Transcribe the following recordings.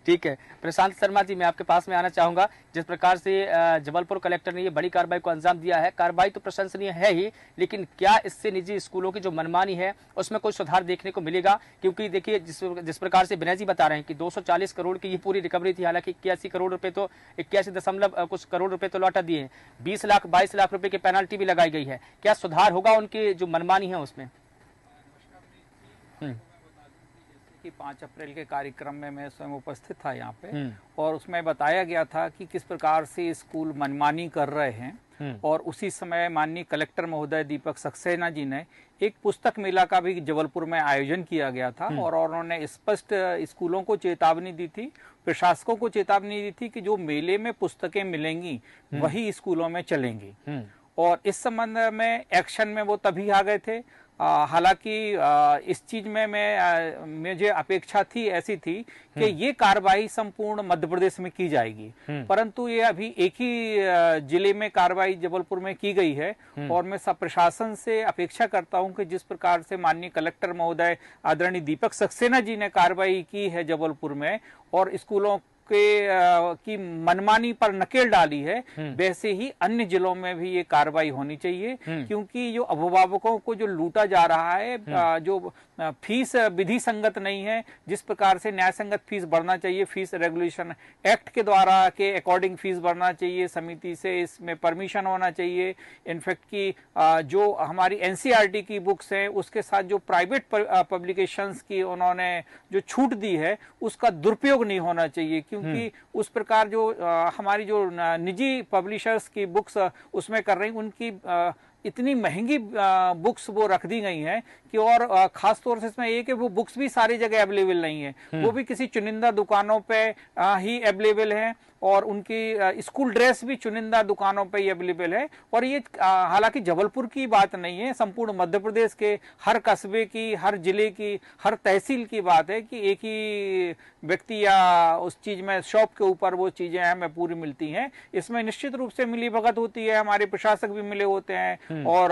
ठीक है। प्रशांत शर्मा जी, मैं आपके पास में आना चाहूंगा। जिस प्रकार से जबलपुर कलेक्टर ने ये बड़ी कार्रवाई को अंजाम दिया है, कार्रवाई तो प्रशंसनीय है ही, लेकिन क्या इससे निजी स्कूलों की जो मनमानी है उसमें कोई सुधार देखने को मिलेगा? क्योंकि देखिए, जिस प्रकार से विनय जी बता रहे हैं कि 240 करोड़ की ये पूरी रिकवरी थी, हालांकि 81 करोड़ रुपए तो 81 कुछ करोड़ रुपए तो लौटा दिए हैं, 20 लाख 22 लाख रुपए की पेनाल्टी भी लगाई गई है। क्या सुधार होगा उनकी जो मनमानी है उसमें? कि 5 अप्रैल के कार्यक्रम में मैं स्वयं उपस्थित था यहाँ पे, और उसमें बताया गया था कि किस प्रकार से स्कूल मनमानी कर रहे हैं। और उसी समय माननीय कलेक्टर महोदय दीपक सक्सेना जी ने एक पुस्तक मेला का भी जबलपुर में आयोजन किया गया था, और उन्होंने स्पष्ट स्कूलों को चेतावनी दी थी, प्रशासकों को चेतावनी दी थी कि जो मेले में पुस्तकें मिलेंगी वही स्कूलों में चलेंगी। और इस संबंध में एक्शन में वो तभी आ गए थे। हालांकि इस चीज में मुझे अपेक्षा थी, ऐसी थी कि ये कार्रवाई संपूर्ण मध्य प्रदेश में की जाएगी, परंतु ये अभी एक ही जिले में कार्रवाई जबलपुर में की गई है। और मैं सब प्रशासन से अपेक्षा करता हूं कि जिस प्रकार से माननीय कलेक्टर महोदय आदरणीय दीपक सक्सेना जी ने कार्रवाई की है जबलपुर में, और स्कूलों की मनमानी पर नकेल डाली है, वैसे ही अन्य जिलों में भी ये कार्रवाई होनी चाहिए। क्योंकि जो अभिभावकों को जो लूटा जा रहा है, जो फीस विधि संगत नहीं है, जिस प्रकार से न्याय संगत फीस बढ़ना चाहिए, फीस रेगुलेशन एक्ट के द्वारा के अकॉर्डिंग फीस बढ़ना चाहिए, समिति से इसमें परमिशन होना चाहिए। इनफैक्ट की जो हमारी एनसीईआरटी की बुक्स हैं उसके साथ जो प्राइवेट पब्लिकेशंस की उन्होंने जो छूट दी है उसका दुरुपयोग नहीं होना चाहिए, क्योंकि उस प्रकार जो हमारी जो निजी पब्लिशर्स की बुक्स उसमें कर रही, उनकी इतनी महंगी बुक्स वो रख दी गई हैं कि, और खास तौर से इसमें एक है वो बुक्स भी सारी जगह अवेलेबल नहीं है, वो भी किसी चुनिंदा दुकानों पे ही अवेलेबल है, और उनकी स्कूल ड्रेस भी चुनिंदा दुकानों पे ही अवेलेबल है। और ये हालांकि जबलपुर की बात नहीं है, संपूर्ण मध्य प्रदेश के हर कस्बे की, हर जिले की, हर तहसील की बात है कि एक ही व्यक्ति या उस चीज में शॉप के ऊपर वो चीजें हमें पूरी मिलती हैं। इसमें निश्चित रूप से मिली भगत होती है, हमारे प्रशासक भी मिले होते हैं और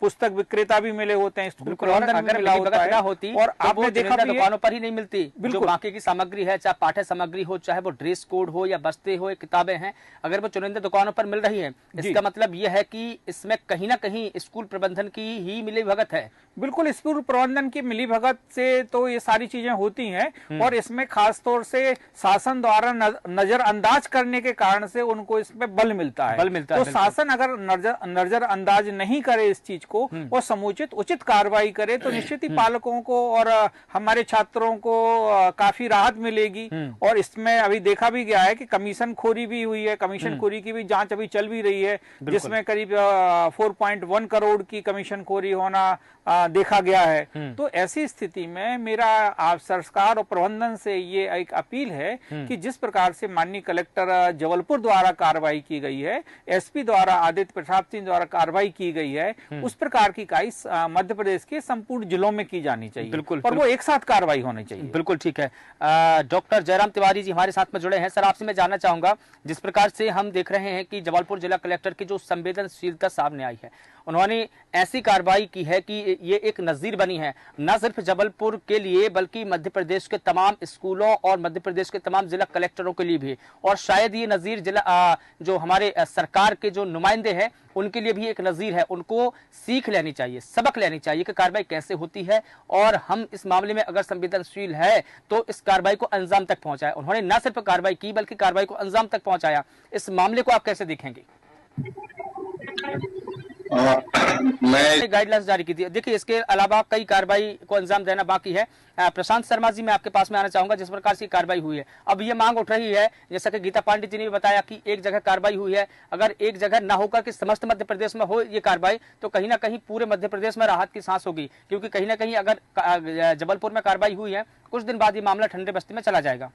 पुस्तक विक्रेता भी मिले होते हैं, स्कूल प्रबंधन भी मिला होता है। होती और आपने देखा दुकानों पर ही नहीं मिलती, जो बाकी की सामग्री है, चाहे पाठ्य सामग्री हो, चाहे वो ड्रेस कोड हो या बस्ते हो, किताबें हैं, अगर वो चुनिंदा दुकानों पर मिल रही है, इसका मतलब यह है कि इसमें कहीं ना कहीं स्कूल प्रबंधन की ही मिली भगत है। बिल्कुल, स्कूल प्रबंधन की मिली भगत से तो ये सारी चीजें होती हैं, और इसमें खास तौर से शासन द्वारा नजरअंदाज करने के कारण से उनको इसमें बल मिलता है। तो शासन अगर नजरअंदाज नहीं करे इस चीज को और समुचित उचित कार्रवाई करे तो निश्चित ही पालकों को और हमारे छात्रों को काफी राहत मिलेगी। और इसमें अभी देखा भी गया है कि कमीशन खोरी भी हुई है, कमीशन खोरी की भी जांच अभी चल भी रही है, जिसमें करीब 4.1 करोड़ की कमीशन खोरी होना देखा गया है। तो ऐसी स्थिति में मेरा आप सरकार और प्रबंधन से ये एक अपील है कि जिस प्रकार से माननीय कलेक्टर जबलपुर द्वारा कार्रवाई की गई है, एसपी द्वारा आदित्य प्रसाद सिंह द्वारा कार्रवाई की गई है, उस प्रकार की कार्रवाई मध्य प्रदेश के संपूर्ण जिलों में की जानी चाहिए। बिल्कुल, और वो एक साथ कार्रवाई होनी चाहिए। बिल्कुल ठीक है। डॉक्टर जयराम तिवारी जी हमारे साथ में जुड़े हैं। सर, आपसे मैं जानना चाहूंगा, जिस प्रकार से हम देख रहे हैं कि जबलपुर जिला कलेक्टर की जो संवेदनशीलता सामने आई है, उन्होंने ऐसी कार्रवाई की है कि ये एक नजीर बनी है, न सिर्फ जबलपुर के लिए बल्कि मध्य प्रदेश के तमाम स्कूलों और मध्य प्रदेश के तमाम जिला कलेक्टरों के लिए भी, और शायद ये नजीर जिला जो हमारे सरकार के जो नुमाइंदे हैं उनके लिए भी एक नजीर है। उनको सीख लेनी चाहिए, सबक लेनी चाहिए कि कार्रवाई कैसे होती है, और हम इस मामले में अगर संवेदनशील है तो इस कार्रवाई को अंजाम तक पहुंचाए। उन्होंने न सिर्फ कार्रवाई की बल्कि कार्रवाई को अंजाम तक पहुंचाया। इस मामले को आप कैसे देखेंगे? मैं गाइडलाइंस जारी की थी। देखिए, इसके अलावा कई कार्रवाई को अंजाम देना बाकी है। प्रशांत शर्मा जी, मैं आपके पास में आना चाहूंगा। जिस प्रकार से कार्रवाई हुई है, अब ये मांग उठ रही है, जैसा कि गीता पांडे जी ने भी बताया कि एक जगह कार्रवाई हुई है, अगर एक जगह ना होकर कि समस्त मध्य प्रदेश में हो ये कार्रवाई, तो कहीं ना कहीं पूरे मध्य प्रदेश में राहत की सांस होगी, क्योंकि कहीं ना कहीं अगर जबलपुर में कार्रवाई हुई है, कुछ दिन बाद ये मामला ठंडे बस्ती में चला जाएगा।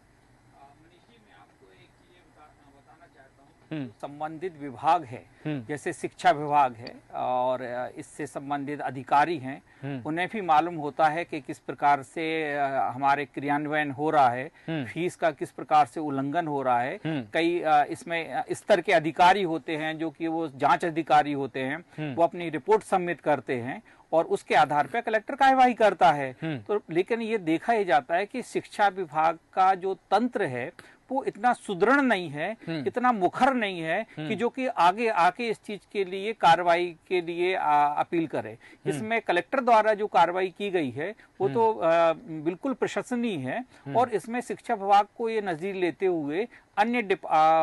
संबंधित विभाग है, जैसे शिक्षा विभाग है और इससे संबंधित अधिकारी हैं, उन्हें भी मालूम होता है कि किस प्रकार से हमारे क्रियान्वयन हो रहा है, फीस का किस प्रकार से उल्लंघन हो रहा है। कई इसमें स्तर के अधिकारी होते हैं जो कि वो जांच अधिकारी होते हैं, वो अपनी रिपोर्ट सबमिट करते हैं और उसके आधार पर कलेक्टर कार्यवाही करता है। तो लेकिन ये देखा ही जाता है कि शिक्षा विभाग का जो तंत्र है वो इतना सुदृढ़ नहीं है, इतना मुखर नहीं है कि जो कि आगे आके इस चीज के लिए कार्रवाई के लिए अपील करे। इसमें कलेक्टर द्वारा जो कार्रवाई की गई है वो तो बिल्कुल प्रशंसनीय है और इसमें शिक्षा विभाग को ये नजदीक लेते हुए अन्य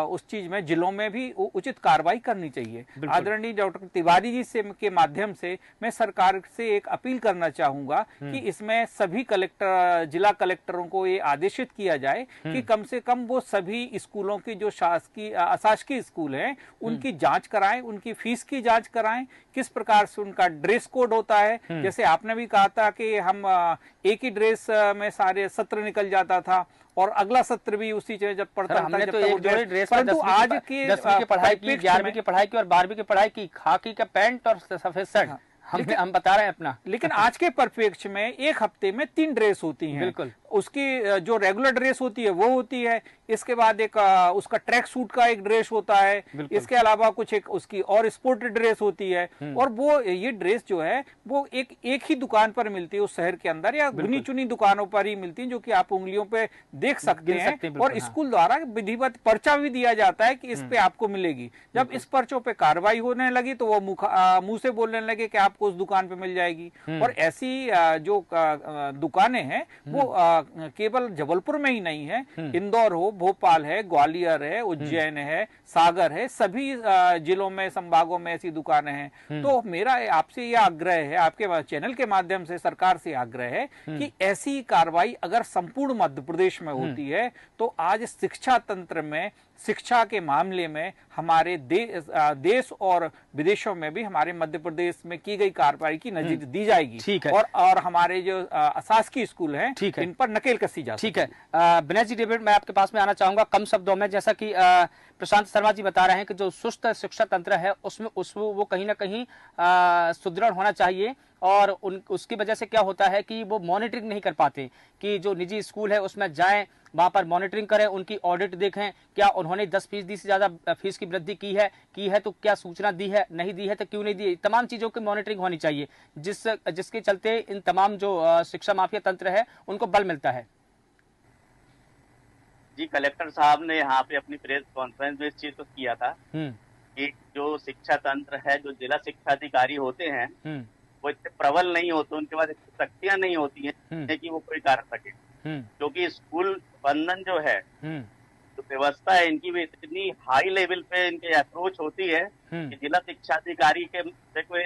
उस चीज में जिलों में भी उचित कार्रवाई करनी चाहिए। आदरणीय डॉक्टर तिवारी जी से के माध्यम से मैं सरकार से एक अपील करना चाहूंगा कि इसमें सभी जिला कलेक्टरों को ये आदेशित किया जाए कि कम से कम वो सभी स्कूलों की जो शासकीय अशासकीय स्कूल हैं उनकी जांच कराएं, उनकी फीस की जांच कराएं, किस प्रकार से उनका ड्रेस कोड होता है। जैसे आपने भी कहा था कि हम एक ही ड्रेस में सारे सत्र निकल जाता था और अगला सत्र भी उसी जब पढ़ता था। हमने तो एक जोड़ी ड्रेस, परंतु आज की 10वीं की पढ़ाई की, 11वीं की पढ़ाई की और 12वीं की पढ़ाई की, खाकी का पैंट और सफेद शर्ट हम बता रहे हैं अपना। लेकिन आज के परिप्रेक्ष्य में एक हफ्ते में 3 ड्रेस होती हैं। बिल्कुल। उसकी जो रेगुलर ड्रेस होती है वो होती है, इसके बाद एक उसका ट्रैक सूट का एक ड्रेस होता है, इसके अलावा कुछ एक उसकी और स्पोर्ट ड्रेस होती है और वो ये ड्रेस जो है वो एक ही दुकान पर मिलती है उस शहर के अंदर या गुनी चुनी दुकानों पर ही मिलती है जो कि आप उंगलियों पे देख सकते हैं और स्कूल द्वारा विधिवत पर्चा भी दिया जाता है कि इस पे आपको मिलेगी। जब इस पर्चों पे कार्रवाई होने लगी तो वो मुंह से बोलने लगे कि आपको उस दुकान पे मिल जाएगी। और ऐसी जो दुकानें हैं वो केवल जबलपुर में ही नहीं है, इंदौर हो, भोपाल है, ग्वालियर है, उज्जैन है, सागर है, सभी जिलों में संभागों में ऐसी दुकानें हैं। तो मेरा आपसे यह आग्रह है, आपके चैनल के माध्यम से सरकार से आग्रह है कि ऐसी कार्रवाई अगर संपूर्ण मध्य प्रदेश में होती है तो आज शिक्षा तंत्र में, शिक्षा के मामले में हमारे देश और विदेशों में भी हमारे मध्य प्रदेश में की गई कार्रवाई की नजीर दी जाएगी। ठीक है। और हमारे जो अशासकीय स्कूल हैं इन पर नकेल कसी जा। ठीक है। विनय जी, डेविड, मैं आपके पास में आना चाहूंगा कम शब्दों में। जैसा कि प्रशांत शर्मा जी बता रहे हैं कि जो सुस्त शिक्षा तंत्र है उसमें वो कहीं ना कहीं सुदृढ़ होना चाहिए और उसकी वजह से क्या होता है कि वो मॉनिटरिंग नहीं कर पाते कि जो निजी स्कूल है उसमें जाएं, वहां पर मॉनिटरिंग करें, उनकी ऑडिट देखें, क्या उन्होंने 10% से ज्यादा फीस की वृद्धि की है तो क्या सूचना दी है, नहीं दी है तो क्यों नहीं दी। तमाम चीजों की मॉनिटरिंग होनी चाहिए जिसके चलते इन तमाम जो शिक्षा माफिया तंत्र है उनको बल मिलता है। जी, कलेक्टर साहब ने यहाँ पे अपनी प्रेस कॉन्फ्रेंस में इस चीज को किया था कि जो शिक्षा तंत्र है, जो जिला शिक्षा अधिकारी होते हैं वो इतने प्रबल नहीं होते, उनके पास इतनी शक्तियां नहीं होती हैं कि वो कोई कर सके। क्योंकि स्कूल प्रबंधन जो है, जो व्यवस्था है, इनकी भी इतनी हाई लेवल पे इनकी अप्रोच होती है कि जिला शिक्षा अधिकारी के कोई